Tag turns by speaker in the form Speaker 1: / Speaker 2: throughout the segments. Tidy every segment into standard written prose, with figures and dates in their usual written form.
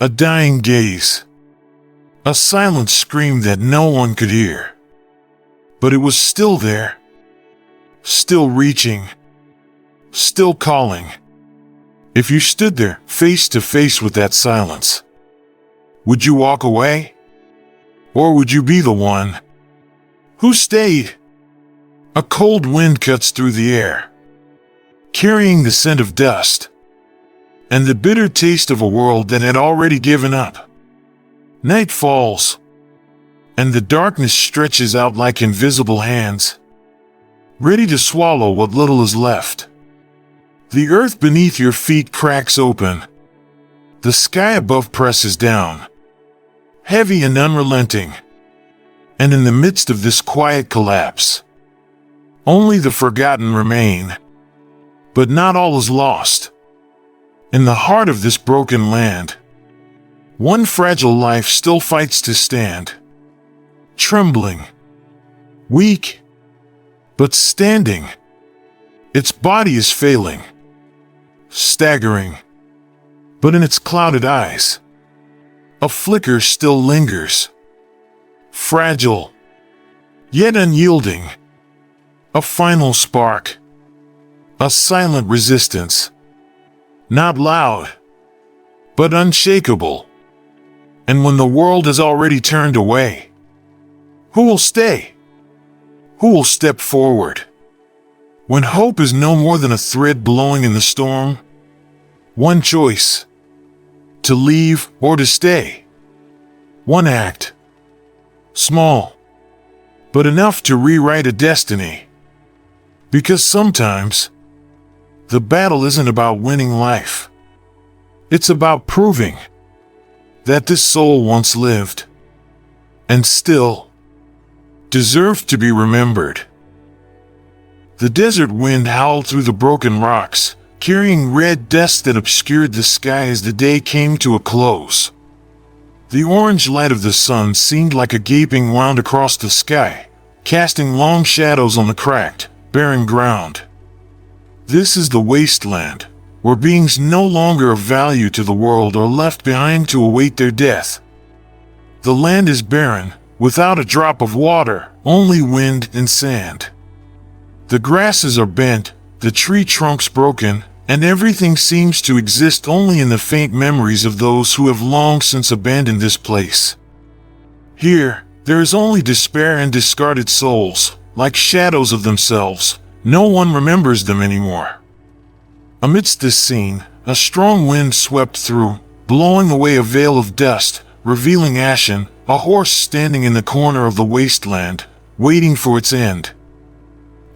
Speaker 1: A dying gaze. A silent scream that no one could hear. But it was still there. Still reaching. Still calling. If you stood there, face to face with that silence, would you walk away? Or would you be the one who stayed? A cold wind cuts through the air, carrying the scent of dust and the bitter taste of a world that had already given up. Night falls, and the darkness stretches out like invisible hands, ready to swallow what little is left. The earth beneath your feet cracks open. The sky above presses down, heavy and unrelenting. And in the midst of this quiet collapse, only the forgotten remain. But not all is lost. In the heart of this broken land, one fragile life still fights to stand. Trembling, weak, but standing. Its body is failing, staggering, but in its clouded eyes, a flicker still lingers. Fragile, yet unyielding. A final spark. A silent resistance. Not loud, but unshakable. And when the world has already turned away, who will stay? Who will step forward? When hope is no more than a thread blowing in the storm, one choice: to leave or to stay. One act, small, but enough to rewrite a destiny. Because sometimes, the battle isn't about winning life. It's about proving that this soul once lived, and still deserved to be remembered. The desert wind howled through the broken rocks, carrying red dust that obscured the sky as the day came to a close. The orange light of the sun seemed like a gaping wound across the sky, casting long shadows on the cracked, barren ground. This is the wasteland, where beings no longer of value to the world are left behind to await their death. The land is barren, without a drop of water, only wind and sand. The grasses are bent, the tree trunks broken, and everything seems to exist only in the faint memories of those who have long since abandoned this place. Here, there is only despair and discarded souls, like shadows of themselves. No one remembers them anymore. Amidst this scene, a strong wind swept through, blowing away a veil of dust, revealing Ashen, a horse standing in the corner of the wasteland, waiting for its end.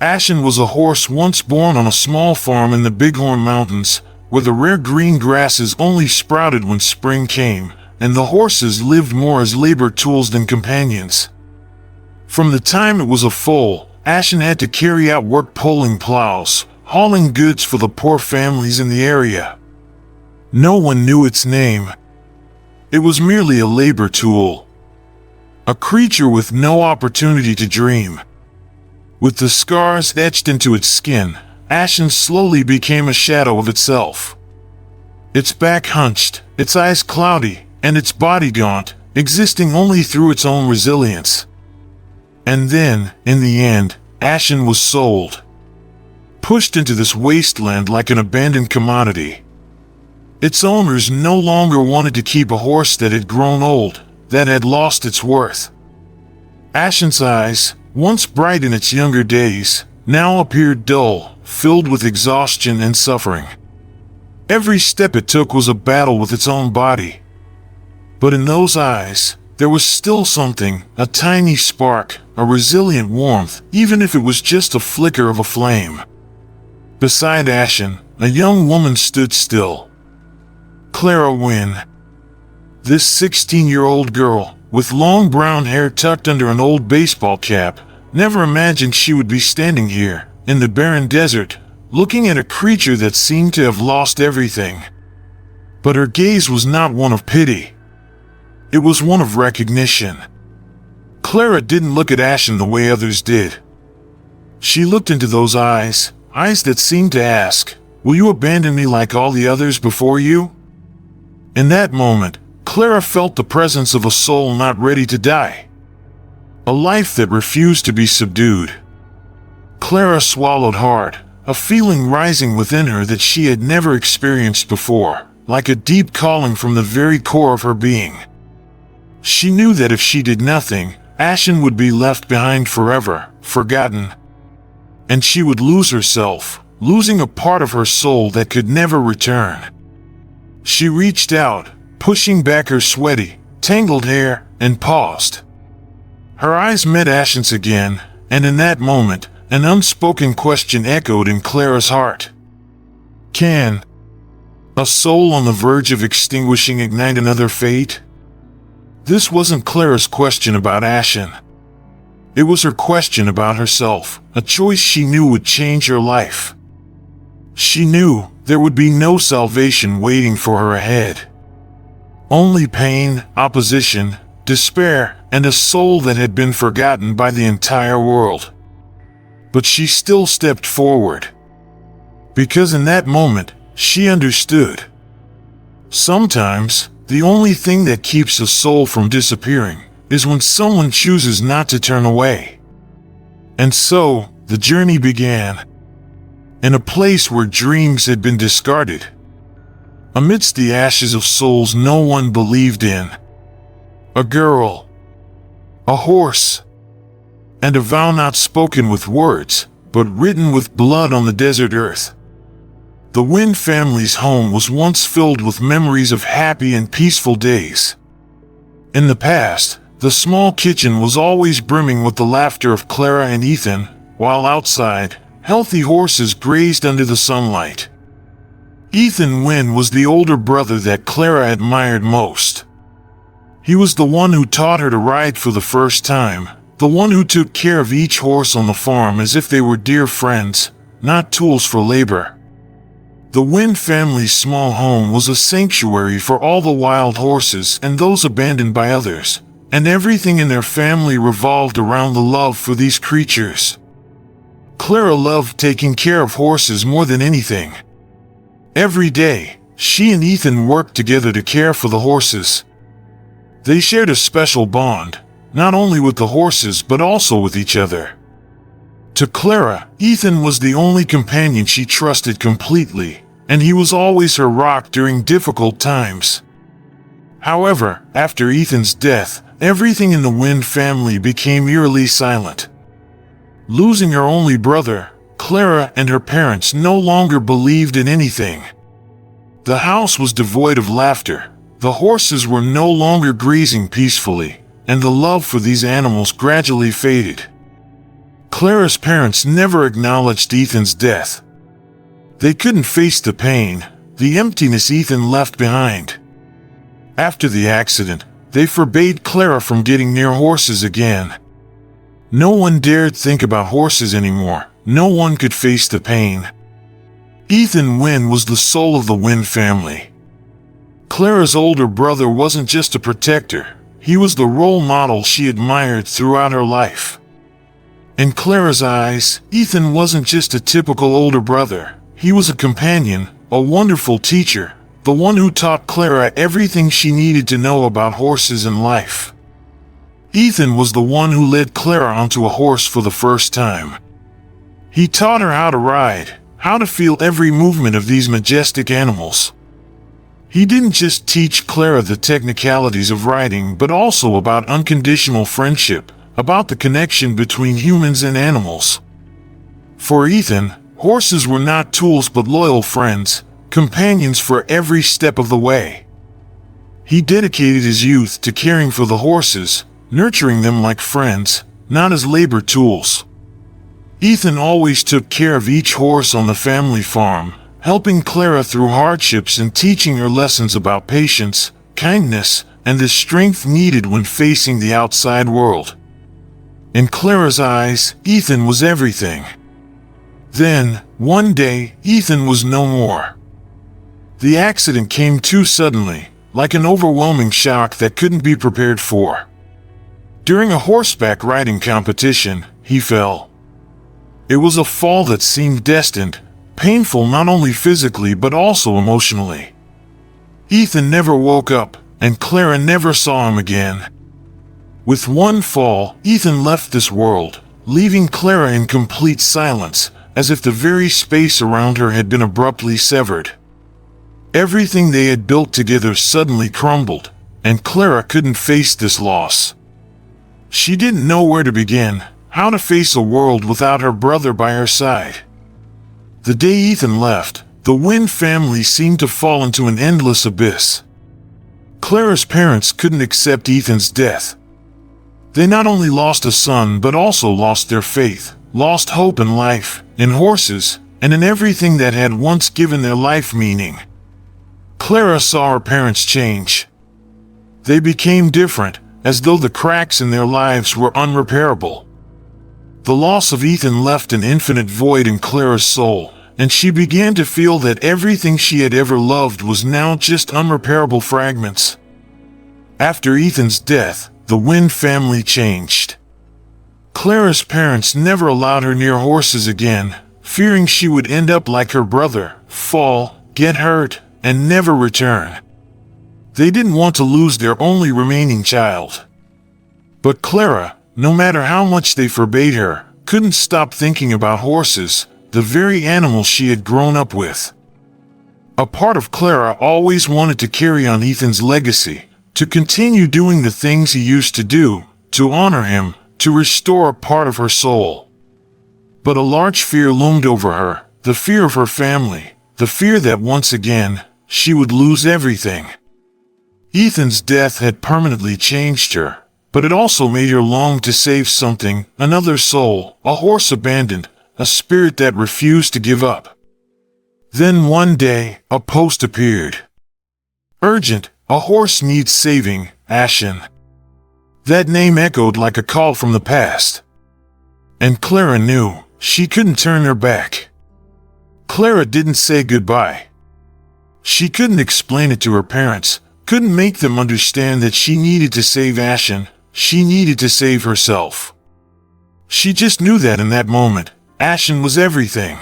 Speaker 1: Ashen was a horse once born on a small farm in the Bighorn Mountains, where the rare green grasses only sprouted when spring came, and the horses lived more as labor tools than companions. From the time it was a foal, Ashen had to carry out work pulling plows, hauling goods for the poor families in the area. No one knew its name. It was merely a labor tool. A creature with no opportunity to dream. With the scars etched into its skin, Ashen slowly became a shadow of itself. Its back hunched, its eyes cloudy, and its body gaunt, existing only through its own resilience. And then, in the end, Ashen was sold. Pushed into this wasteland like an abandoned commodity. Its owners no longer wanted to keep a horse that had grown old, that had lost its worth. Ashen's eyes, once bright in its younger days, now appeared dull, filled with exhaustion and suffering. Every step it took was a battle with its own body. But in those eyes, there was still something, a tiny spark, a resilient warmth, even if it was just a flicker of a flame. Beside Ashen, a young woman stood still. Clara Wynn. This 16-year-old girl, with long brown hair tucked under an old baseball cap, never imagined she would be standing here, in the barren desert, looking at a creature that seemed to have lost everything. But her gaze was not one of pity. It was one of recognition. Clara didn't look at Ashen the way others did. She looked into those eyes, eyes that seemed to ask, "Will you abandon me like all the others before you?" In that moment, Clara felt the presence of a soul not ready to die. A life that refused to be subdued. Clara swallowed hard, a feeling rising within her that she had never experienced before, like a deep calling from the very core of her being. She knew that if she did nothing, Ashen would be left behind forever, forgotten. And she would lose herself, losing a part of her soul that could never return. She reached out, pushing back her sweaty, tangled hair, and paused. Her eyes met Ashen's again, and in that moment, an unspoken question echoed in Clara's heart. Can a soul on the verge of extinguishing ignite another fate? This wasn't Clara's question about Ashen. It was her question about herself, a choice she knew would change her life. She knew there would be no salvation waiting for her ahead. Only pain, opposition, despair, and a soul that had been forgotten by the entire world. But she still stepped forward. Because in that moment, she understood. Sometimes, the only thing that keeps a soul from disappearing is when someone chooses not to turn away. And so, the journey began. In a place where dreams had been discarded. Amidst the ashes of souls no one believed in. A girl. A horse. And a vow not spoken with words, but written with blood on the desert earth. The Wynn family's home was once filled with memories of happy and peaceful days. In the past, the small kitchen was always brimming with the laughter of Clara and Ethan, while outside, healthy horses grazed under the sunlight. Ethan Wynn was the older brother that Clara admired most. He was the one who taught her to ride for the first time, the one who took care of each horse on the farm as if they were dear friends, not tools for labor. The Wynn family's small home was a sanctuary for all the wild horses and those abandoned by others, and everything in their family revolved around the love for these creatures. Clara loved taking care of horses more than anything. Every day, she and Ethan worked together to care for the horses. They shared a special bond, not only with the horses but also with each other. To Clara, Ethan was the only companion she trusted completely, and he was always her rock during difficult times. However, after Ethan's death, everything in the Wynn family became eerily silent. Losing her only brother, Clara and her parents no longer believed in anything. The house was devoid of laughter, the horses were no longer grazing peacefully, and the love for these animals gradually faded. Clara's parents never acknowledged Ethan's death. They couldn't face the pain, the emptiness Ethan left behind. After the accident, they forbade Clara from getting near horses again. No one dared think about horses anymore. No one could face the pain. Ethan Wynn was the soul of the Wynn family. Clara's older brother wasn't just a protector, he was the role model she admired throughout her life. In Clara's eyes, Ethan wasn't just a typical older brother, he was a companion, a wonderful teacher, the one who taught Clara everything she needed to know about horses and life. Ethan was the one who led Clara onto a horse for the first time. He taught her how to ride, how to feel every movement of these majestic animals. He didn't just teach Clara the technicalities of riding but also about unconditional friendship, about the connection between humans and animals. For Ethan, horses were not tools but loyal friends, companions for every step of the way. He dedicated his youth to caring for the horses, nurturing them like friends, not as labor tools. Ethan always took care of each horse on the family farm, helping Clara through hardships and teaching her lessons about patience, kindness, and the strength needed when facing the outside world. In Clara's eyes, Ethan was everything. Then, one day, Ethan was no more. The accident came too suddenly, like an overwhelming shock that couldn't be prepared for. During a horseback riding competition, he fell. It was a fall that seemed destined, painful not only physically but also emotionally. Ethan never woke up, and Clara never saw him again. With one fall, Ethan left this world, leaving Clara in complete silence, as if the very space around her had been abruptly severed. Everything they had built together suddenly crumbled, and Clara couldn't face this loss. She didn't know where to begin, how to face a world without her brother by her side. The day Ethan left, the Wynn family seemed to fall into an endless abyss. Clara's parents couldn't accept Ethan's death. They not only lost a son but also lost their faith, lost hope in life, in horses, and in everything that had once given their life meaning. Clara saw her parents change. They became different, as though the cracks in their lives were unrepairable. The loss of Ethan left an infinite void in Clara's soul, and she began to feel that everything she had ever loved was now just unrepairable fragments. After Ethan's death, the Wynn family changed. Clara's parents never allowed her near horses again, fearing she would end up like her brother, fall, get hurt, and never return. They didn't want to lose their only remaining child. But Clara, no matter how much they forbade her, couldn't stop thinking about horses, the very animals she had grown up with. A part of Clara always wanted to carry on Ethan's legacy, to continue doing the things he used to do, to honor him, to restore a part of her soul. But a large fear loomed over her, the fear of her family, the fear that once again, she would lose everything. Ethan's death had permanently changed her, but it also made her long to save something, another soul, a horse abandoned, a spirit that refused to give up. Then one day, a post appeared. Urgent, a horse needs saving, Ashen. That name echoed like a call from the past. And Clara knew, she couldn't turn her back. Clara didn't say goodbye. She couldn't explain it to her parents, couldn't make them understand that she needed to save Ashen, she needed to save herself. She just knew that in that moment, Ashen was everything.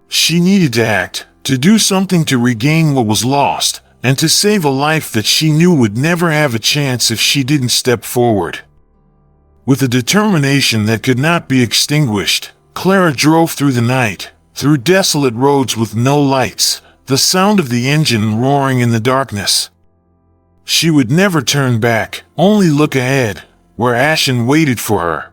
Speaker 1: She needed to act, to do something to regain what was lost, and to save a life that she knew would never have a chance if she didn't step forward. With a determination that could not be extinguished, Clara drove through the night, through desolate roads with no lights, the sound of the engine roaring in the darkness. She would never turn back, only look ahead, where Ashen waited for her.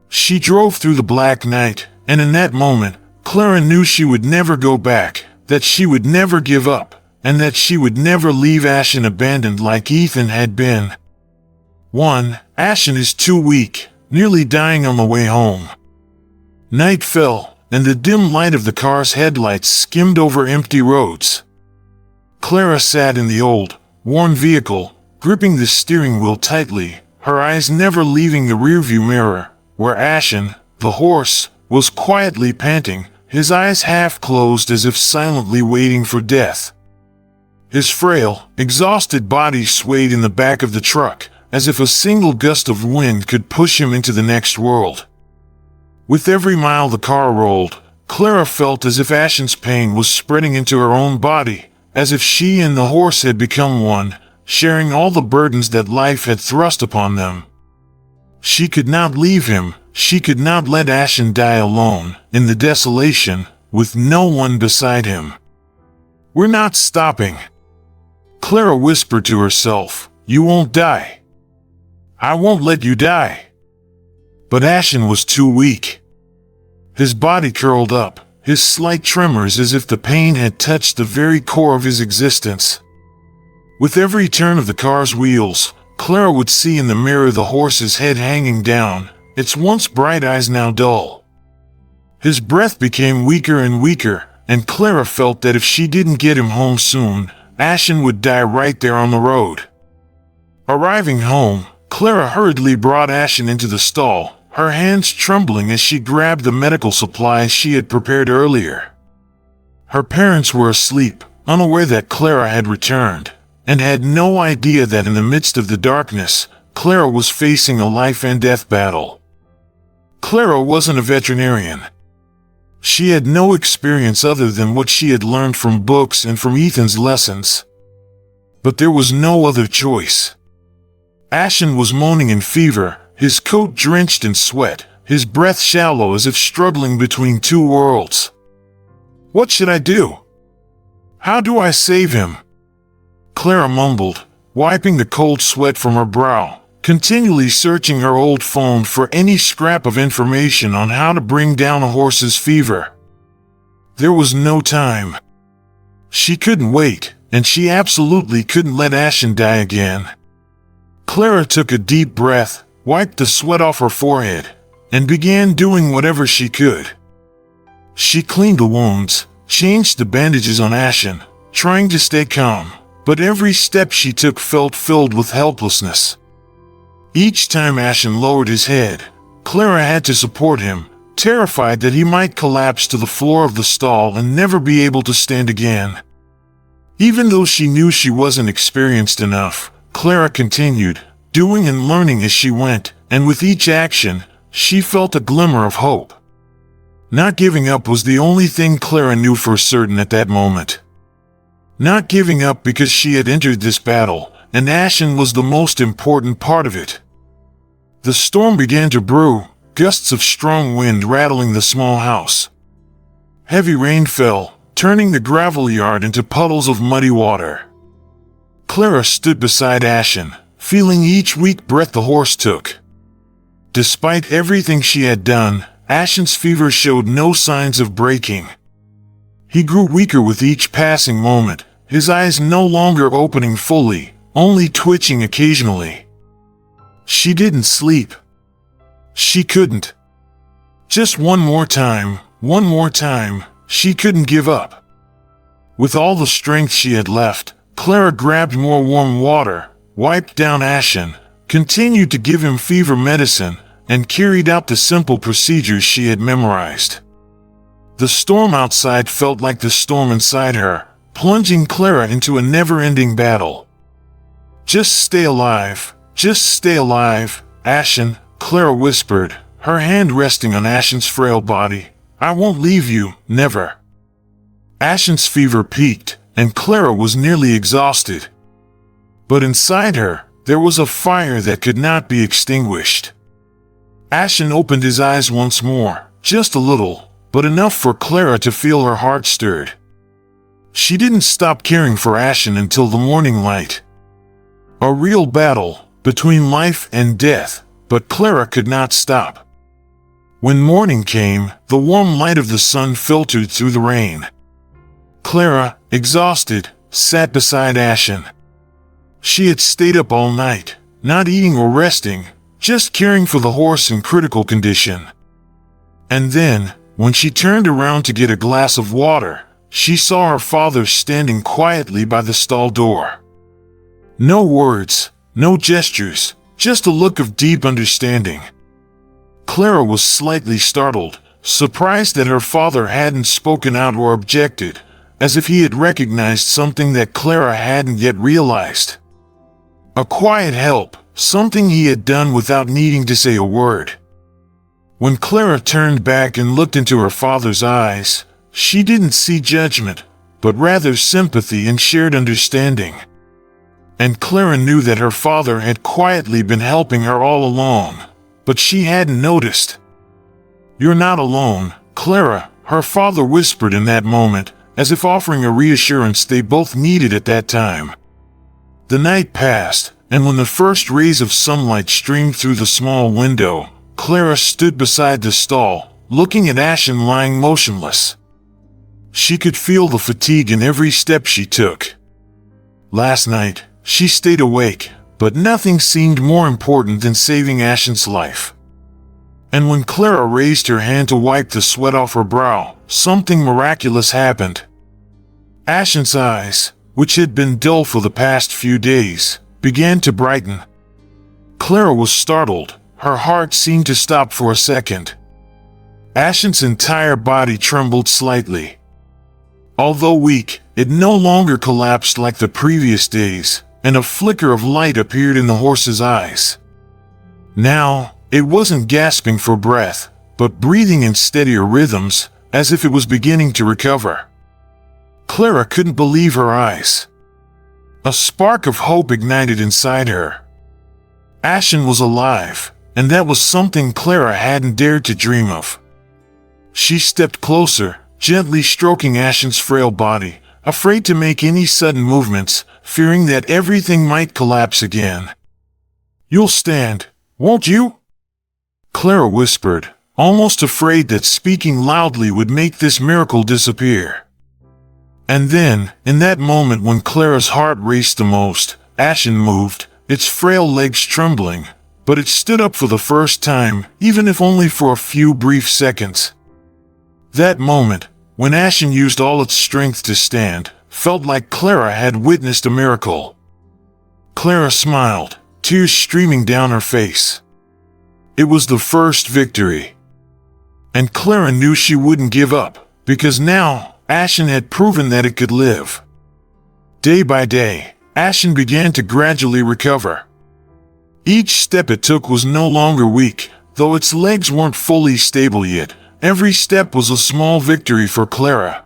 Speaker 1: She drove through the black night, and in that moment, Clara knew she would never go back, that she would never give up, and that she would never leave Ashen abandoned like Ethan had been. 1. Ashen is too weak, nearly dying on the way home. Night fell, and the dim light of the car's headlights skimmed over empty roads. Clara sat in the old, worn vehicle, gripping the steering wheel tightly, her eyes never leaving the rearview mirror, where Ashen, the horse, was quietly panting, his eyes half closed as if silently waiting for death. His frail, exhausted body swayed in the back of the truck, as if a single gust of wind could push him into the next world. With every mile the car rolled, Clara felt as if Ashen's pain was spreading into her own body, as if she and the horse had become one, sharing all the burdens that life had thrust upon them. She could not leave him, she could not let Ashen die alone, in the desolation, with no one beside him. "We're not stopping," Clara whispered to herself. "You won't die. I won't let you die." But Ashen was too weak. His body curled up, his slight tremors as if the pain had touched the very core of his existence. With every turn of the car's wheels, Clara would see in the mirror the horse's head hanging down, its once bright eyes now dull. His breath became weaker and weaker, and Clara felt that if she didn't get him home soon, Ashen would die right there on the road. Arriving home, Clara hurriedly brought Ashen into the stall, her hands trembling as she grabbed the medical supplies she had prepared earlier. Her parents were asleep, unaware that Clara had returned, and had no idea that in the midst of the darkness, Clara was facing a life and death battle. Clara wasn't a veterinarian. She had no experience other than what she had learned from books and from Ethan's lessons. But there was no other choice. Ashen was moaning in fever, his coat drenched in sweat, his breath shallow as if struggling between two worlds. What should I do? How do I save him? Clara mumbled, wiping the cold sweat from her brow, continually searching her old phone for any scrap of information on how to bring down a horse's fever. There was no time. She couldn't wait, and she absolutely couldn't let Ashen die again. Clara took a deep breath, wiped the sweat off her forehead, and began doing whatever she could. She cleaned the wounds, changed the bandages on Ashen, trying to stay calm, but every step she took felt filled with helplessness. Each time Ashen lowered his head, Clara had to support him, terrified that he might collapse to the floor of the stall and never be able to stand again. Even though she knew she wasn't experienced enough, Clara continued, doing and learning as she went, and with each action, she felt a glimmer of hope. Not giving up was the only thing Clara knew for certain at that moment. Not giving up because she had entered this battle, and Ashen was the most important part of it. The storm began to brew, gusts of strong wind rattling the small house. Heavy rain fell, turning the gravel yard into puddles of muddy water. Clara stood beside Ashen, feeling each weak breath the horse took. Despite everything she had done, Ashen's fever showed no signs of breaking. He grew weaker with each passing moment, his eyes no longer opening fully, only twitching occasionally. She didn't sleep. She couldn't. Just one more time, she couldn't give up. With all the strength she had left, Clara grabbed more warm water, wiped down Ashen, continued to give him fever medicine, and carried out the simple procedures she had memorized. The storm outside felt like the storm inside her, plunging Clara into a never-ending battle. Just stay alive, Ashen, Clara whispered, her hand resting on Ashen's frail body. I won't leave you, never. Ashen's fever peaked, and Clara was nearly exhausted. But inside her, there was a fire that could not be extinguished. Ashen opened his eyes once more, just a little, but enough for Clara to feel her heart stirred. She didn't stop caring for Ashen until the morning light. A real battle, between life and death, but Clara could not stop. When morning came, the warm light of the sun filtered through the rain. Clara, exhausted, sat beside Ashen. She had stayed up all night, not eating or resting, just caring for the horse in critical condition. And then, when she turned around to get a glass of water, she saw her father standing quietly by the stall door. No words, no gestures, just a look of deep understanding. Clara was slightly startled, surprised that her father hadn't spoken out or objected, as if he had recognized something that Clara hadn't yet realized. A quiet help, something he had done without needing to say a word. When Clara turned back and looked into her father's eyes, she didn't see judgment, but rather sympathy and shared understanding. And Clara knew that her father had quietly been helping her all along, but she hadn't noticed. "You're not alone, Clara," her father whispered in that moment, as if offering a reassurance they both needed at that time. The night passed, and when the first rays of sunlight streamed through the small window, Clara stood beside the stall, looking at Ashen lying motionless. She could feel the fatigue in every step she took. Last night, she stayed awake, but nothing seemed more important than saving Ashen's life. And when Clara raised her hand to wipe the sweat off her brow, something miraculous happened. Ashen's eyes, which had been dull for the past few days, began to brighten. Clara was startled, her heart seemed to stop for a second. Ashen's entire body trembled slightly. Although weak, it no longer collapsed like the previous days, and a flicker of light appeared in the horse's eyes. Now, it wasn't gasping for breath, but breathing in steadier rhythms, as if it was beginning to recover. Clara couldn't believe her eyes. A spark of hope ignited inside her. Ashen was alive, and that was something Clara hadn't dared to dream of. She stepped closer, gently stroking Ashen's frail body, afraid to make any sudden movements, fearing that everything might collapse again. "You'll stand, won't you?" Clara whispered, almost afraid that speaking loudly would make this miracle disappear. And then, in that moment when Clara's heart raced the most, Ashen moved, its frail legs trembling, but it stood up for the first time, even if only for a few brief seconds. That moment, when Ashen used all its strength to stand, felt like Clara had witnessed a miracle. Clara smiled, tears streaming down her face. It was the first victory. And Clara knew she wouldn't give up, because now, Ashen had proven that it could live. Day by day, Ashen began to gradually recover. Each step it took was no longer weak, though its legs weren't fully stable yet. Every step was a small victory for Clara.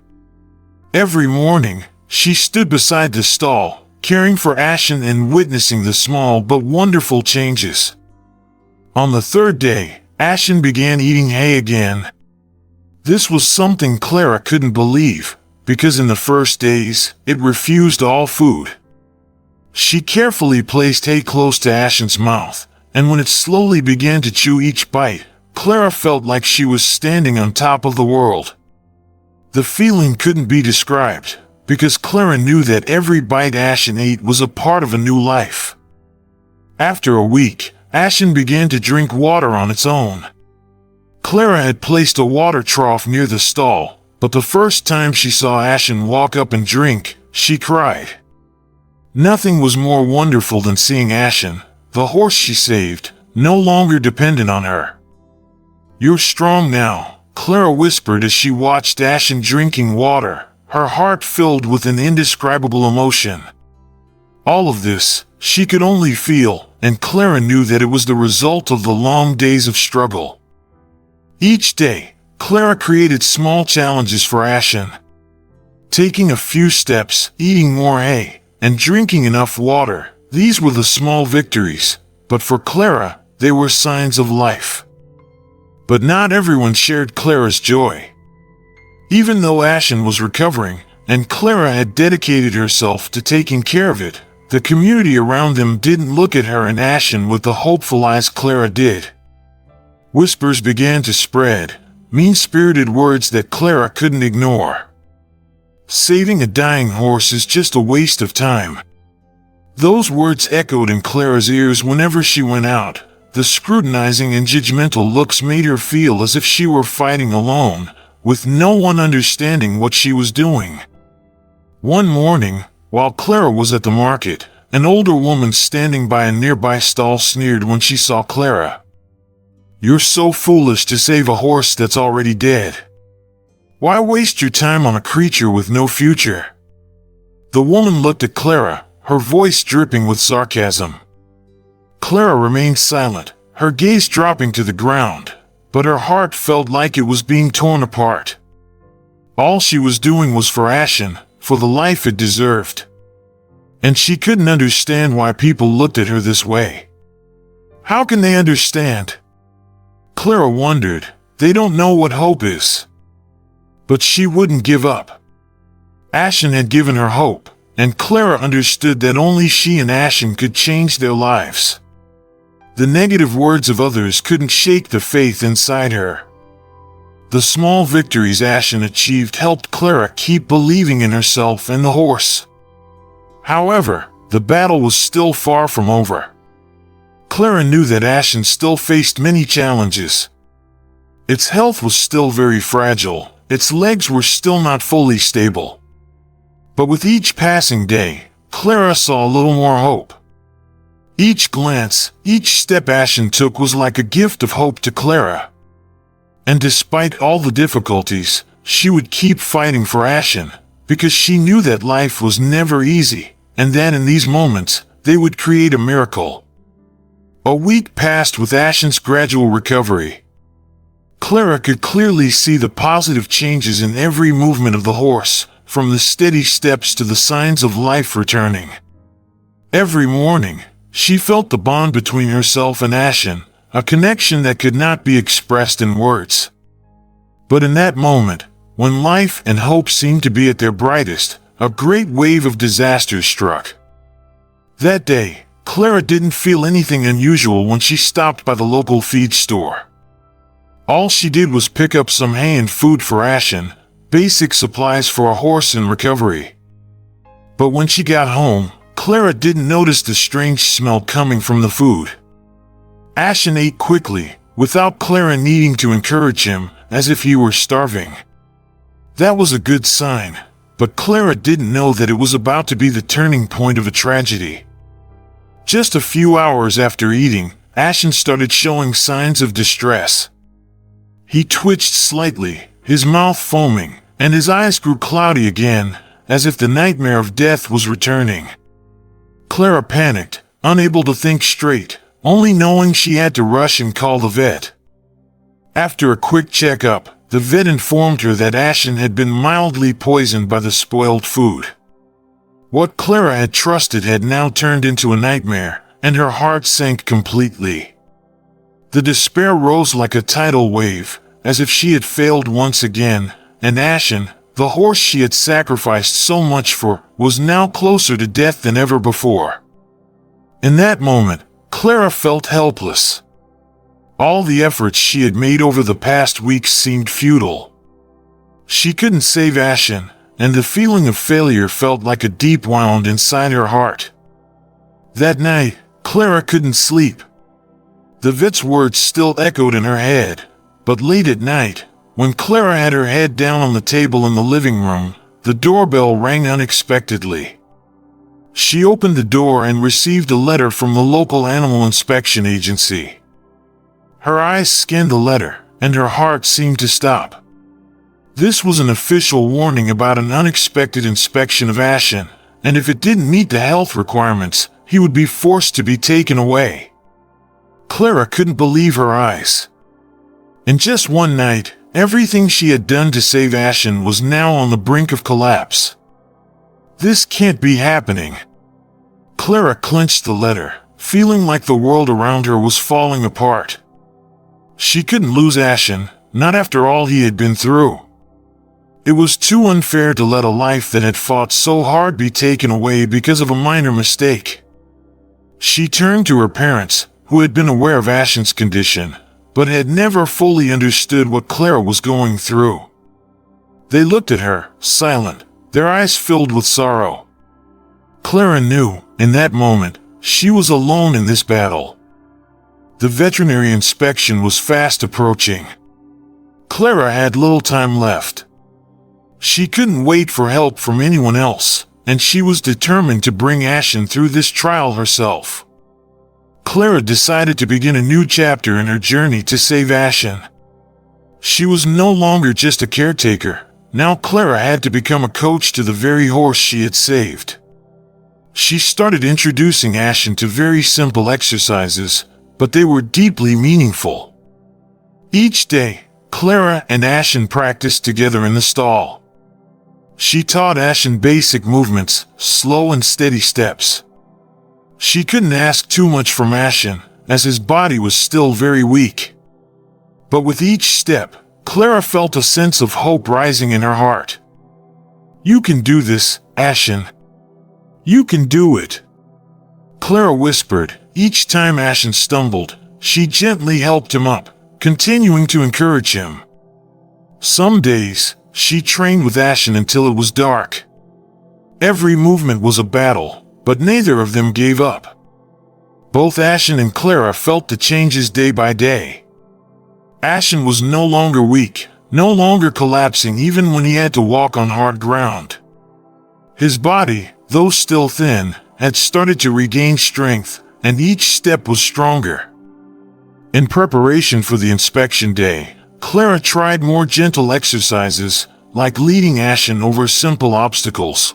Speaker 1: Every morning, she stood beside the stall, caring for Ashen and witnessing the small but wonderful changes. On the third day, Ashen began eating hay again. This was something Clara couldn't believe, because in the first days, it refused all food. She carefully placed hay close to Ashen's mouth, and when it slowly began to chew each bite, Clara felt like she was standing on top of the world. The feeling couldn't be described, because Clara knew that every bite Ashen ate was a part of a new life. After a week, Ashen began to drink water on its own. Clara had placed a water trough near the stall, but the first time she saw Ashen walk up and drink, she cried. Nothing was more wonderful than seeing Ashen, the horse she saved, no longer dependent on her. "You're strong now," Clara whispered as she watched Ashen drinking water, her heart filled with an indescribable emotion. All of this, she could only feel, and Clara knew that it was the result of the long days of struggle. Each day, Clara created small challenges for Ashen. Taking a few steps, eating more hay, and drinking enough water, these were the small victories, but for Clara, they were signs of life. But not everyone shared Clara's joy. Even though Ashen was recovering, and Clara had dedicated herself to taking care of it, the community around them didn't look at her and Ashen with the hopeful eyes Clara did. Whispers began to spread, mean-spirited words that Clara couldn't ignore. "Saving a dying horse is just a waste of time." Those words echoed in Clara's ears whenever she went out. The scrutinizing and judgmental looks made her feel as if she were fighting alone, with no one understanding what she was doing. One morning, while Clara was at the market, an older woman standing by a nearby stall sneered when she saw Clara. "You're so foolish to save a horse that's already dead. Why waste your time on a creature with no future?" The woman looked at Clara, her voice dripping with sarcasm. Clara remained silent, her gaze dropping to the ground, but her heart felt like it was being torn apart. All she was doing was for Ashen, for the life it deserved. And she couldn't understand why people looked at her this way. How can they understand? Clara wondered. They don't know what hope is. But she wouldn't give up. Ashen had given her hope, and Clara understood that only she and Ashen could change their lives. The negative words of others couldn't shake the faith inside her. The small victories Ashen achieved helped Clara keep believing in herself and the horse. However, the battle was still far from over. Clara knew that Ashen still faced many challenges. Its health was still very fragile, its legs were still not fully stable. But with each passing day, Clara saw a little more hope. Each glance, each step Ashen took was like a gift of hope to Clara. And despite all the difficulties, she would keep fighting for Ashen, because she knew that life was never easy, and that in these moments, they would create a miracle. A week passed with Ashen's gradual recovery. Clara could clearly see the positive changes in every movement of the horse, from the steady steps to the signs of life returning. Every morning, she felt the bond between herself and Ashen, a connection that could not be expressed in words. But in that moment, when life and hope seemed to be at their brightest, a great wave of disaster struck. That day, Clara didn't feel anything unusual when she stopped by the local feed store. All she did was pick up some hay and food for Ashen, basic supplies for a horse in recovery. But when she got home, Clara didn't notice the strange smell coming from the food. Ashen ate quickly, without Clara needing to encourage him, as if he were starving. That was a good sign, but Clara didn't know that it was about to be the turning point of a tragedy. Just a few hours after eating, Ashen started showing signs of distress. He twitched slightly, his mouth foaming, and his eyes grew cloudy again, as if the nightmare of death was returning. Clara panicked, unable to think straight, only knowing she had to rush and call the vet. After a quick checkup, the vet informed her that Ashen had been mildly poisoned by the spoiled food. What Clara had trusted had now turned into a nightmare, and her heart sank completely. The despair rose like a tidal wave, as if she had failed once again, and Ashen, the horse she had sacrificed so much for, was now closer to death than ever before. In that moment, Clara felt helpless. All the efforts she had made over the past weeks seemed futile. She couldn't save Ashen, and the feeling of failure felt like a deep wound inside her heart. That night, Clara couldn't sleep. The vet's words still echoed in her head, but late at night, when Clara had her head down on the table in the living room, the doorbell rang unexpectedly. She opened the door and received a letter from the local animal inspection agency. Her eyes scanned the letter, and her heart seemed to stop. This was an official warning about an unexpected inspection of Ashen, and if it didn't meet the health requirements, he would be forced to be taken away. Clara couldn't believe her eyes. In just one night, everything she had done to save Ashen was now on the brink of collapse. This can't be happening. Clara clenched the letter, feeling like the world around her was falling apart. She couldn't lose Ashen, not after all he had been through. It was too unfair to let a life that had fought so hard be taken away because of a minor mistake. She turned to her parents, who had been aware of Ashen's condition, but had never fully understood what Clara was going through. They looked at her, silent, their eyes filled with sorrow. Clara knew, in that moment, she was alone in this battle. The veterinary inspection was fast approaching. Clara had little time left. She couldn't wait for help from anyone else, and she was determined to bring Ashen through this trial herself. Clara decided to begin a new chapter in her journey to save Ashen. She was no longer just a caretaker. Now Clara had to become a coach to the very horse she had saved. She started introducing Ashen to very simple exercises, but they were deeply meaningful. Each day, Clara and Ashen practiced together in the stall. She taught Ashen basic movements, slow and steady steps. She couldn't ask too much from Ashen, as his body was still very weak. But with each step, Clara felt a sense of hope rising in her heart. "You can do this, Ashen. You can do it," Clara whispered. Each time Ashen stumbled, she gently helped him up, continuing to encourage him. Some days, she trained with Ashen until it was dark. Every movement was a battle, but neither of them gave up. Both Ashen and Clara felt the changes day by day. Ashen was no longer weak, no longer collapsing even when he had to walk on hard ground. His body, though still thin, had started to regain strength, and each step was stronger. In preparation for the inspection day, Clara tried more gentle exercises, like leading Ashen over simple obstacles.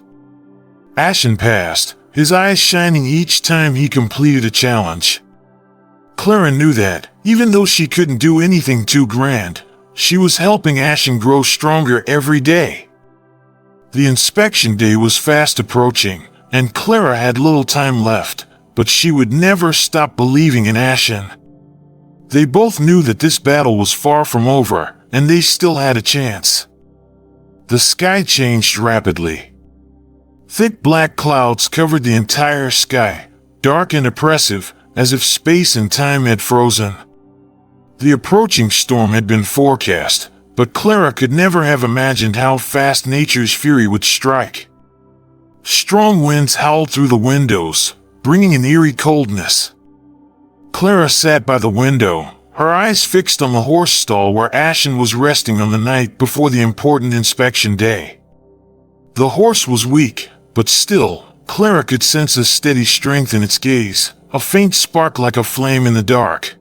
Speaker 1: Ashen passed, his eyes shining each time he completed a challenge. Clara knew that, even though she couldn't do anything too grand, she was helping Ashen grow stronger every day. The inspection day was fast approaching, and Clara had little time left, but she would never stop believing in Ashen. They both knew that this battle was far from over, and they still had a chance. The sky changed rapidly. Thick black clouds covered the entire sky, dark and oppressive, as if space and time had frozen. The approaching storm had been forecast, but Clara could never have imagined how fast nature's fury would strike. Strong winds howled through the windows, bringing an eerie coldness. Clara sat by the window, her eyes fixed on the horse stall where Ashen was resting on the night before the important inspection day. The horse was weak, but still, Clara could sense a steady strength in its gaze, a faint spark like a flame in the dark.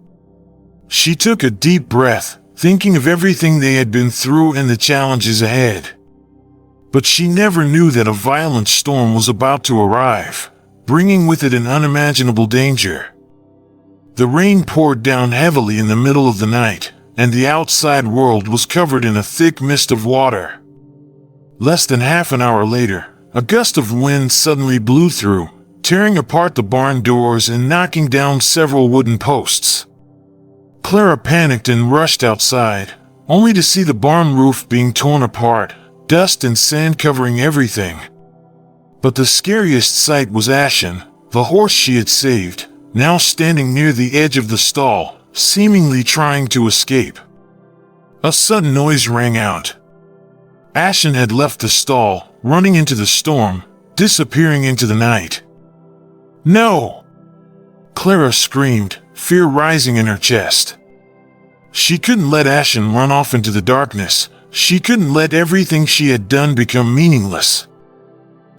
Speaker 1: She took a deep breath, thinking of everything they had been through and the challenges ahead. But she never knew that a violent storm was about to arrive, bringing with it an unimaginable danger. The rain poured down heavily in the middle of the night, and the outside world was covered in a thick mist of water. Less than half an hour later, a gust of wind suddenly blew through, tearing apart the barn doors and knocking down several wooden posts. Clara panicked and rushed outside, only to see the barn roof being torn apart, dust and sand covering everything. But the scariest sight was Ashen, the horse she had saved, now standing near the edge of the stall, seemingly trying to escape. A sudden noise rang out. Ashen had left the stall, running into the storm, disappearing into the night. "No!" Clara screamed, fear rising in her chest. She couldn't let Ashen run off into the darkness. She couldn't let everything she had done become meaningless.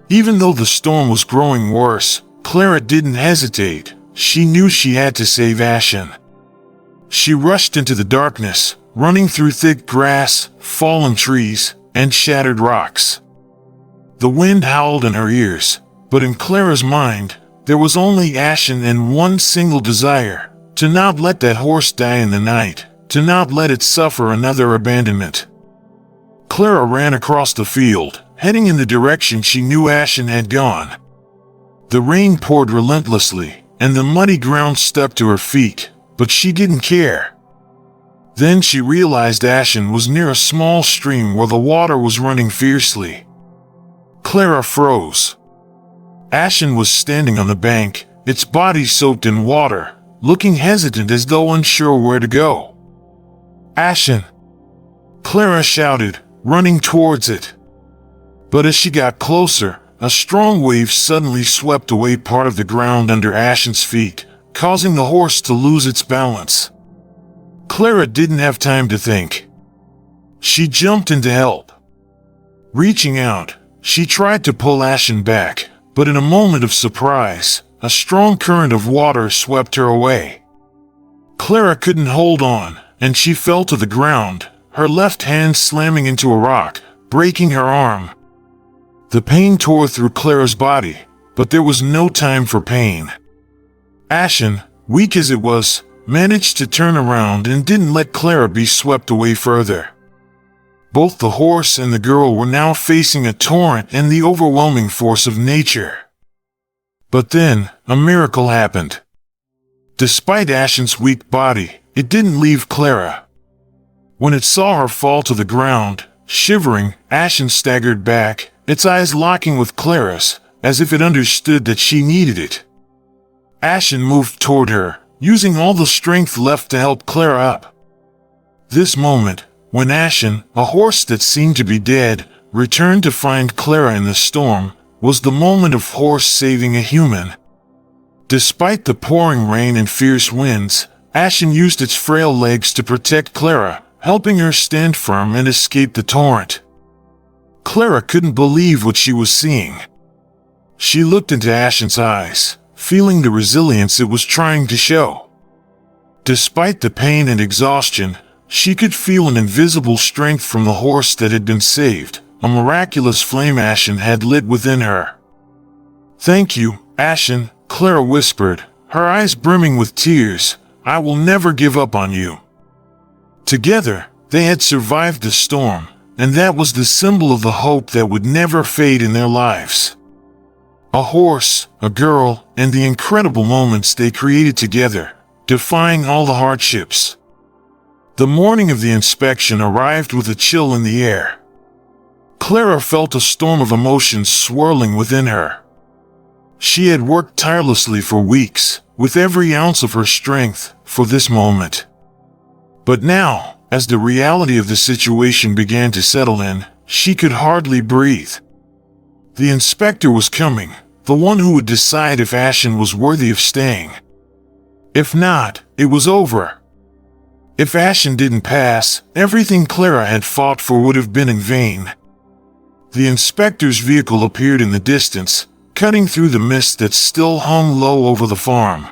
Speaker 1: Even though the storm was growing worse, Clara didn't hesitate. She knew she had to save Ashen. She rushed into the darkness, running through thick grass, fallen trees, and shattered rocks. The wind howled in her ears, but in Clara's mind, there was only Ashen and one single desire: to not let that horse die in the night, to not let it suffer another abandonment. Clara ran across the field, heading in the direction she knew Ashen had gone. The rain poured relentlessly, and the muddy ground stuck to her feet, but she didn't care. Then she realized Ashen was near a small stream where the water was running fiercely. Clara froze. Ashen was standing on the bank, its body soaked in water, looking hesitant as though unsure where to go. "Ashen!" Clara shouted, running towards it. But as she got closer, a strong wave suddenly swept away part of the ground under Ashen's feet, causing the horse to lose its balance. Clara didn't have time to think. She jumped in to help. Reaching out, she tried to pull Ashen back, but in a moment of surprise, a strong current of water swept her away. Clara couldn't hold on, and she fell to the ground, her left hand slamming into a rock, breaking her arm. The pain tore through Clara's body, but there was no time for pain. Ashen, weak as it was, managed to turn around and didn't let Clara be swept away further. Both the horse and the girl were now facing a torrent and the overwhelming force of nature. But then, a miracle happened. Despite Ashen's weak body, it didn't leave Clara. When it saw her fall to the ground, shivering, Ashen staggered back, its eyes locking with Clara's, as if it understood that she needed it. Ashen moved toward her, using all the strength left to help Clara up. This moment, when Ashen, a horse that seemed to be dead, returned to find Clara in the storm, was the moment of horse saving a human. Despite the pouring rain and fierce winds, Ashen used its frail legs to protect Clara, helping her stand firm and escape the torrent. Clara couldn't believe what she was seeing. She looked into Ashen's eyes, feeling the resilience it was trying to show. Despite the pain and exhaustion, she could feel an invisible strength from the horse that had been saved, a miraculous flame Ashen had lit within her. "Thank you, Ashen," Clara whispered, her eyes brimming with tears. "I will never give up on you." Together, they had survived the storm, and that was the symbol of the hope that would never fade in their lives. A horse, a girl, and the incredible moments they created together, defying all the hardships. The morning of the inspection arrived with a chill in the air. Clara felt a storm of emotions swirling within her. She had worked tirelessly for weeks, with every ounce of her strength, for this moment. But now, as the reality of the situation began to settle in, she could hardly breathe. The inspector was coming, the one who would decide if Ashen was worthy of staying. If not, it was over. If Ashen didn't pass, everything Clara had fought for would have been in vain. The inspector's vehicle appeared in the distance, cutting through the mist that still hung low over the farm.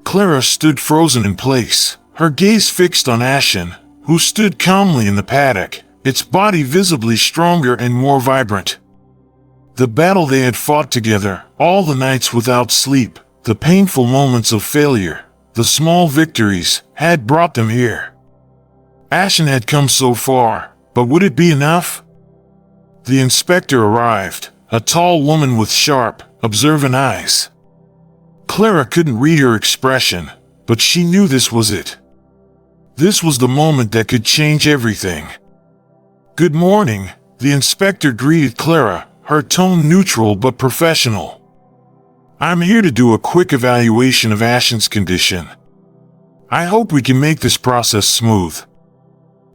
Speaker 1: Clara stood frozen in place, her gaze fixed on Ashen, who stood calmly in the paddock, its body visibly stronger and more vibrant. The battle they had fought together, all the nights without sleep, the painful moments of failure, the small victories, had brought them here. Ashen had come so far, but would it be enough? The inspector arrived, a tall woman with sharp, observant eyes. Clara couldn't read her expression, but she knew this was it. This was the moment that could change everything. "Good morning," the inspector greeted Clara, her tone neutral but professional. "I'm here to do a quick evaluation of Ashen's condition. I hope we can make this process smooth."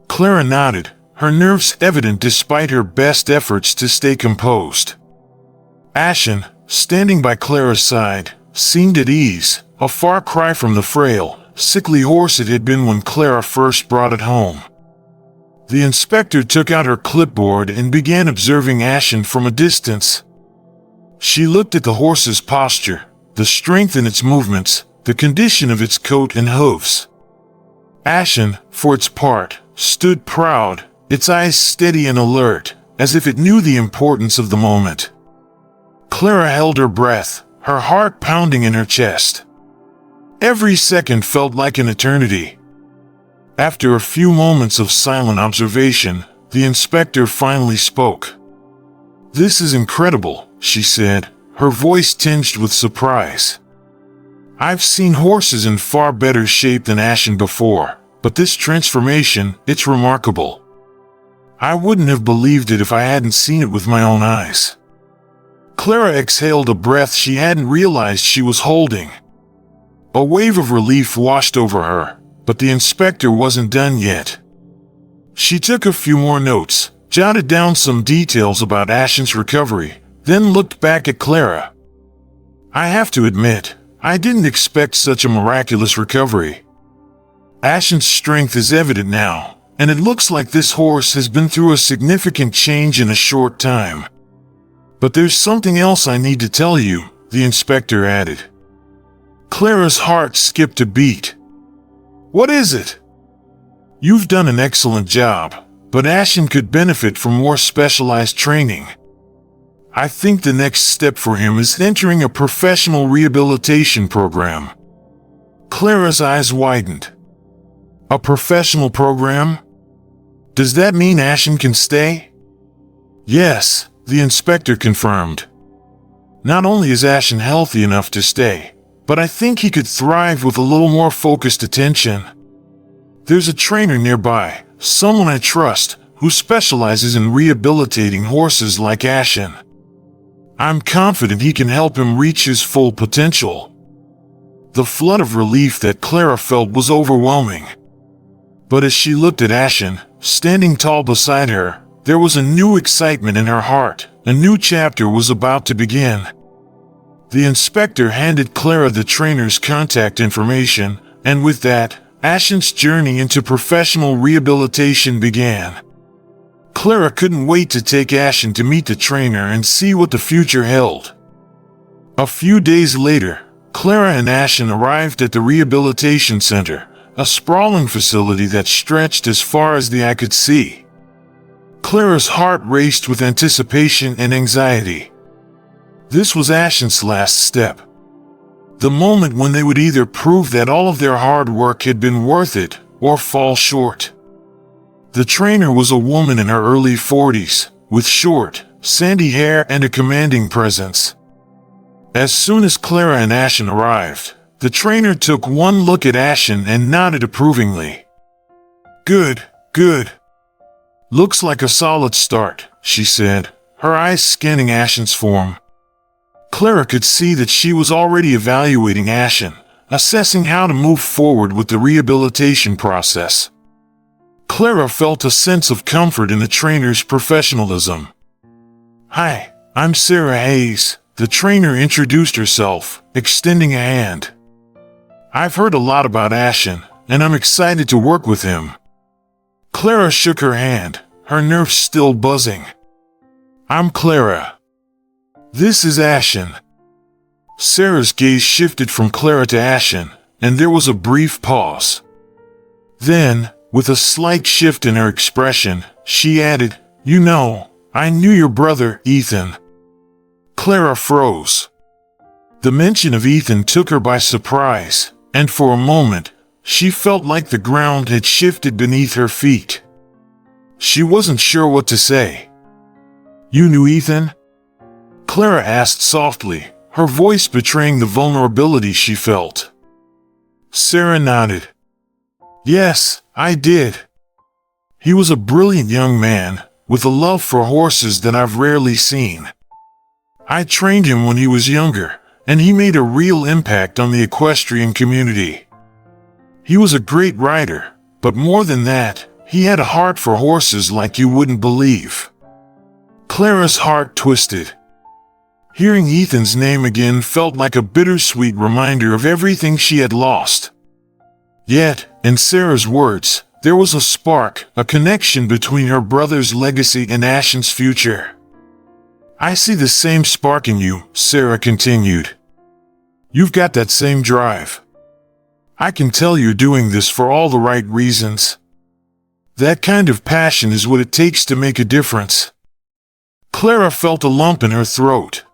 Speaker 1: Clara nodded, her nerves evident despite her best efforts to stay composed. Ashen, standing by Clara's side, seemed at ease, a far cry from the frail, sickly horse it had been when Clara first brought it home. The inspector took out her clipboard and began observing Ashen from a distance. She looked at the horse's posture, the strength in its movements, the condition of its coat and hooves. Ashen, for its part, stood proud, its eyes steady and alert, as if it knew the importance of the moment. Clara held her breath, her heart pounding in her chest. Every second felt like an eternity. After a few moments of silent observation, the inspector finally spoke. "This is incredible," she said, her voice tinged with surprise. "I've seen horses in far better shape than Ashen before, but this transformation, it's remarkable. I wouldn't have believed it if I hadn't seen it with my own eyes." Clara exhaled a breath she hadn't realized she was holding. A wave of relief washed over her, but the inspector wasn't done yet. She took a few more notes, jotted down some details about Ashen's recovery, then looked back at Clara. "I have to admit, I didn't expect such a miraculous recovery. Ashen's strength is evident now, and it looks like this horse has been through a significant change in a short time. But there's something else I need to tell you," the inspector added. Clara's heart skipped a beat. "What is it?" "You've done an excellent job, but Ashen could benefit from more specialized training. I think the next step for him is entering a professional rehabilitation program." Clara's eyes widened. "A professional program? Does that mean Ashen can stay?" "Yes," the inspector confirmed. "Not only is Ashen healthy enough to stay, but I think he could thrive with a little more focused attention. There's a trainer nearby, someone I trust, who specializes in rehabilitating horses like Ashen. I'm confident he can help him reach his full potential." The flood of relief that Clara felt was overwhelming. But as she looked at Ashen, standing tall beside her, there was a new excitement in her heart. A new chapter was about to begin. The inspector handed Clara the trainer's contact information, and with that, Ashen's journey into professional rehabilitation began. Clara couldn't wait to take Ashen to meet the trainer and see what the future held. A few days later, Clara and Ashen arrived at the rehabilitation center, a sprawling facility that stretched as far as the eye could see. Clara's heart raced with anticipation and anxiety. This was Ashen's last step. The moment when they would either prove that all of their hard work had been worth it, or fall short. The trainer was a woman in her early 40s, with short, sandy hair and a commanding presence. As soon as Clara and Ashen arrived, the trainer took one look at Ashen and nodded approvingly. Good, good. Looks like a solid start, she said, her eyes scanning Ashen's form. Clara could see that she was already evaluating Ashen, assessing how to move forward with the rehabilitation process. Clara felt a sense of comfort in the trainer's professionalism. Hi, I'm Sarah Hayes, the trainer introduced herself, extending a hand. I've heard a lot about Ashen, and I'm excited to work with him. Clara shook her hand, her nerves still buzzing. I'm Clara. This is Ashen. Sarah's gaze shifted from Clara to Ashen, and there was a brief pause. Then, with a slight shift in her expression, she added, You know, I knew your brother, Ethan. Clara froze. The mention of Ethan took her by surprise, and for a moment, she felt like the ground had shifted beneath her feet. She wasn't sure what to say. You knew Ethan? Clara asked softly, her voice betraying the vulnerability she felt. Sarah nodded. Yes, I did. He was a brilliant young man, with a love for horses that I've rarely seen. I trained him when he was younger, and he made a real impact on the equestrian community. He was a great rider, but more than that, he had a heart for horses like you wouldn't believe. Clara's heart twisted. Hearing Ethan's name again felt like a bittersweet reminder of everything she had lost. Yet, in Sarah's words, there was a spark, a connection between her brother's legacy and Ashen's future. I see the same spark in you, Sarah continued. You've got that same drive. I can tell you're doing this for all the right reasons. That kind of passion is what it takes to make a difference. Clara felt a lump in her throat.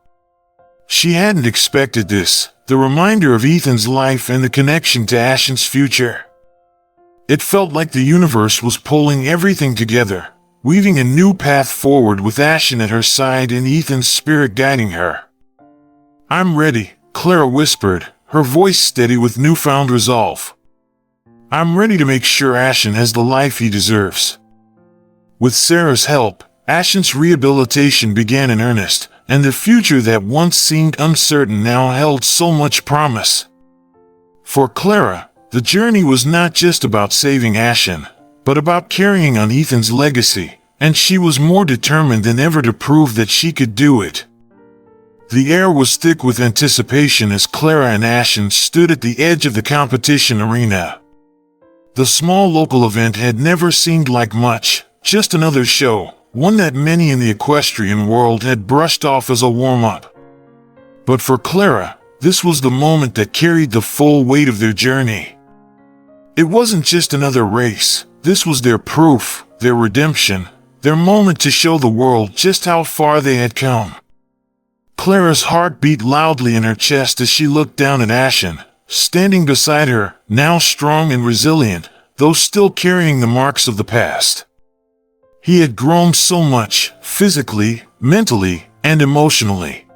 Speaker 1: She hadn't expected this, the reminder of Ethan's life and the connection to Ashen's future. It felt like the universe was pulling everything together, weaving a new path forward with Ashen at her side and Ethan's spirit guiding her. I'm ready, Clara whispered, her voice steady with newfound resolve. I'm ready to make sure Ashen has the life he deserves. With Sarah's help, Ashen's rehabilitation began in earnest, and the future that once seemed uncertain now held so much promise. For Clara, the journey was not just about saving Ashen, but about carrying on Ethan's legacy, and she was more determined than ever to prove that she could do it. The air was thick with anticipation as Clara and Ashen stood at the edge of the competition arena. The small local event had never seemed like much, just another show, one that many in the equestrian world had brushed off as a warm-up. But for Clara, this was the moment that carried the full weight of their journey. It wasn't just another race, this was their proof, their redemption, their moment to show the world just how far they had come. Clara's heart beat loudly in her chest as she looked down at Ashen, standing beside her, now strong and resilient, though still carrying the marks of the past. He had grown so much, physically, mentally, and emotionally.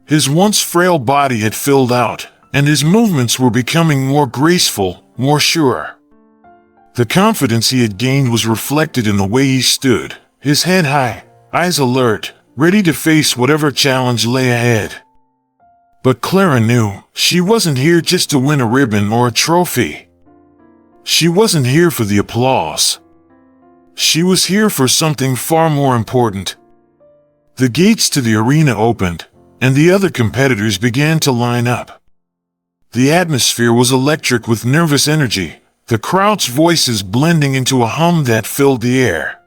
Speaker 1: His once frail body had filled out, and his movements were becoming more graceful, more sure. The confidence he had gained was reflected in the way he stood, his head high, eyes alert, ready to face whatever challenge lay ahead. But Clara knew, she wasn't here just to win a ribbon or a trophy. She wasn't here for the applause. She was here for something far more important. The gates to the arena opened, and the other competitors began to line up. The atmosphere was electric with nervous energy, the crowd's voices blending into a hum that filled the air.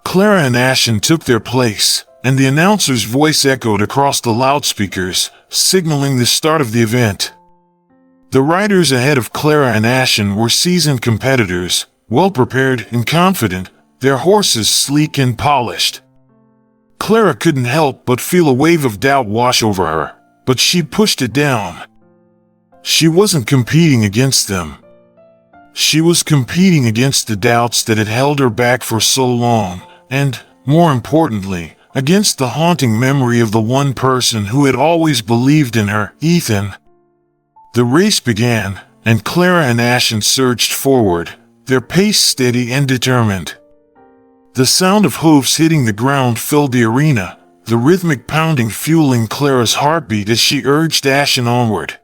Speaker 1: Clara and Ashen took their place, and the announcer's voice echoed across the loudspeakers, signaling the start of the event. The riders ahead of Clara and Ashen were seasoned competitors, well-prepared and confident, their horses sleek and polished. Clara couldn't help but feel a wave of doubt wash over her, but she pushed it down. She wasn't competing against them. She was competing against the doubts that had held her back for so long, and, more importantly, against the haunting memory of the one person who had always believed in her, Ethan. The race began, and Clara and Ashen surged forward, their pace steady and determined. The sound of hooves hitting the ground filled the arena, the rhythmic pounding fueling Clara's heartbeat as she urged Ashen onward.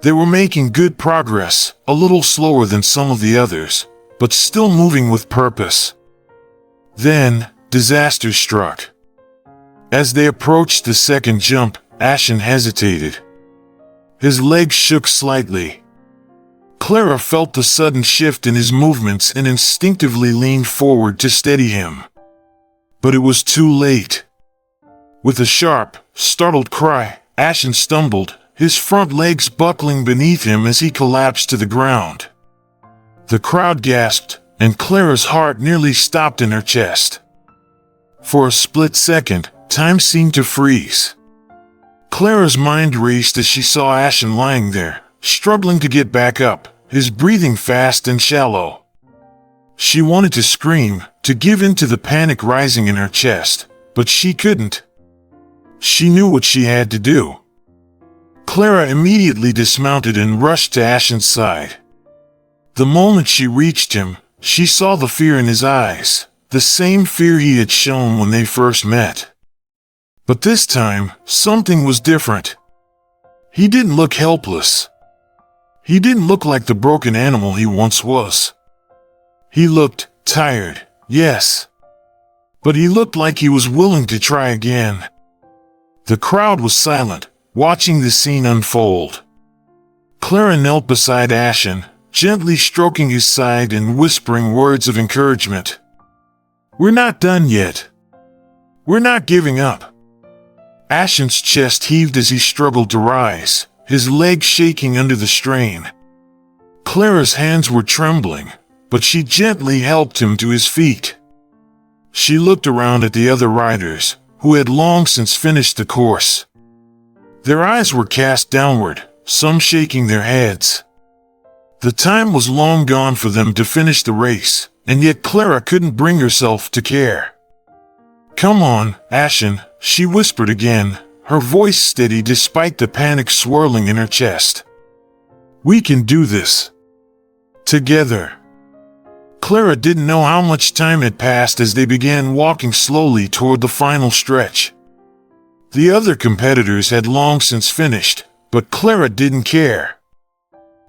Speaker 1: They were making good progress, a little slower than some of the others, but still moving with purpose. Then, disaster struck. As they approached the second jump, Ashen hesitated. His legs shook slightly. Clara felt the sudden shift in his movements and instinctively leaned forward to steady him. But it was too late. With a sharp, startled cry, Ashen stumbled, his front legs buckling beneath him as he collapsed to the ground. The crowd gasped, and Clara's heart nearly stopped in her chest. For a split second, time seemed to freeze. Clara's mind raced as she saw Ashen lying there, struggling to get back up, his breathing fast and shallow. She wanted to scream, to give in to the panic rising in her chest, but she couldn't. She knew what she had to do. Clara immediately dismounted and rushed to Ashen's side. The moment she reached him, she saw the fear in his eyes, the same fear he had shown when they first met. But this time, something was different. He didn't look helpless. He didn't look like the broken animal he once was. He looked tired, yes. But he looked like he was willing to try again. The crowd was silent, watching the scene unfold. Clara knelt beside Ashen, gently stroking his side and whispering words of encouragement. "We're not done yet. We're not giving up." Ashen's chest heaved as he struggled to rise, his legs shaking under the strain. Clara's hands were trembling, but she gently helped him to his feet. She looked around at the other riders, who had long since finished the course. Their eyes were cast downward, some shaking their heads. The time was long gone for them to finish the race, and yet Clara couldn't bring herself to care. "Come on, Ashen," she whispered again, her voice steady despite the panic swirling in her chest. "We can do this. Together." Clara didn't know how much time had passed as they began walking slowly toward the final stretch. The other competitors had long since finished, but Clara didn't care.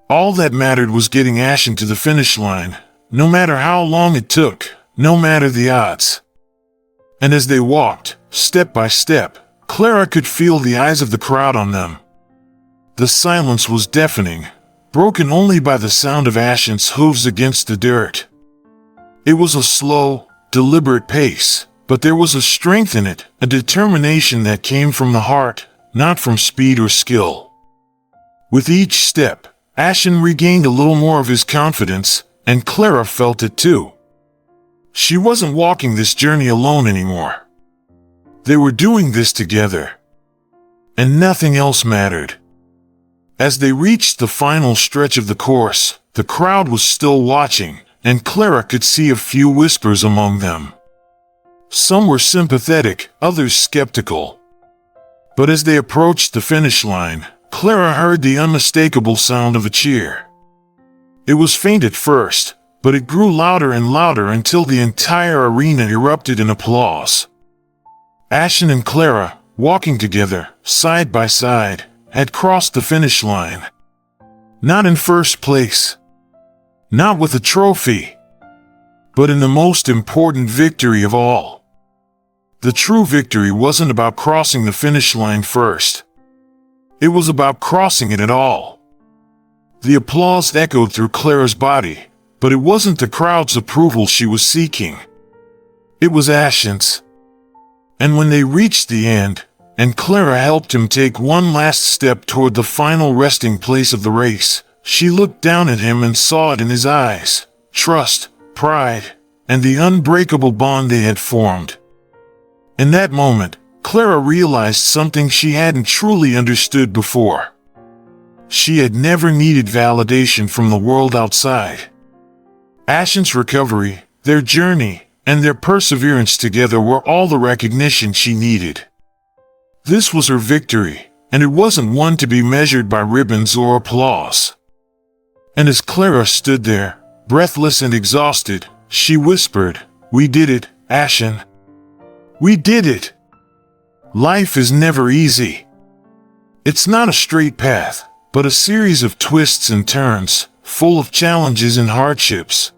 Speaker 1: All that mattered was getting Ashen to the finish line, no matter how long it took, no matter the odds. And as they walked, step by step, Clara could feel the eyes of the crowd on them. The silence was deafening, broken only by the sound of Ashen's hooves against the dirt. It was a slow, deliberate pace, but there was a strength in it, a determination that came from the heart, not from speed or skill. With each step, Ashen regained a little more of his confidence, and Clara felt it too. She wasn't walking this journey alone anymore. They were doing this together. And nothing else mattered. As they reached the final stretch of the course, the crowd was still watching, and Clara could see a few whispers among them. Some were sympathetic, others skeptical. But as they approached the finish line, Clara heard the unmistakable sound of a cheer. It was faint at first, but it grew louder and louder until the entire arena erupted in applause. Ashen and Clara, walking together, side by side, had crossed the finish line. Not in first place. Not with a trophy. But in the most important victory of all. The true victory wasn't about crossing the finish line first. It was about crossing it at all. The applause echoed through Clara's body, but it wasn't the crowd's approval she was seeking. It was Ashen's. And when they reached the end, and Clara helped him take one last step toward the final resting place of the race, she looked down at him and saw it in his eyes, trust, pride, and the unbreakable bond they had formed. In that moment, Clara realized something she hadn't truly understood before. She had never needed validation from the world outside. Ashen's recovery, their journey, and their perseverance together were all the recognition she needed. This was her victory, and it wasn't one to be measured by ribbons or applause. And as Clara stood there, breathless and exhausted, she whispered, "We did it, Ashen. We did it." Life is never easy. It's not a straight path, but a series of twists and turns, full of challenges and hardships.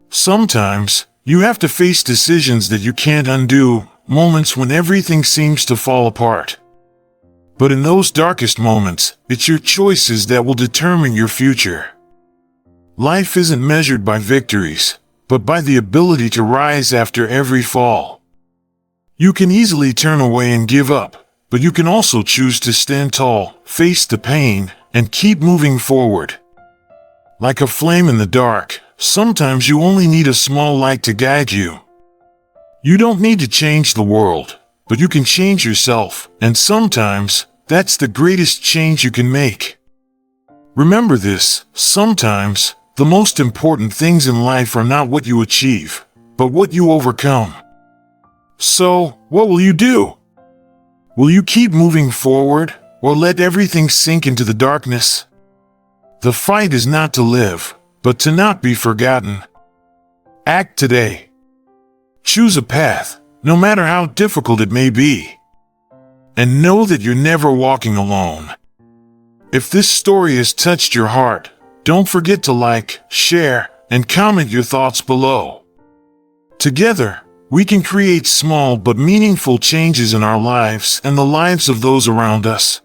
Speaker 1: Sometimes, you have to face decisions that you can't undo, moments when everything seems to fall apart. But in those darkest moments, it's your choices that will determine your future. Life isn't measured by victories, but by the ability to rise after every fall. You can easily turn away and give up, but you can also choose to stand tall, face the pain, and keep moving forward. Like a flame in the dark, sometimes you only need a small light to guide you. You don't need to change the world, but you can change yourself, and sometimes, that's the greatest change you can make. Remember this, sometimes, the most important things in life are not what you achieve, but what you overcome. So, what will you do? Will you keep moving forward, or let everything sink into the darkness? The fight is not to live, but to not be forgotten. Act today. Choose a path, no matter how difficult it may be. And know that you're never walking alone. If this story has touched your heart, don't forget to like, share, and comment your thoughts below. Together, we can create small but meaningful changes in our lives and the lives of those around us.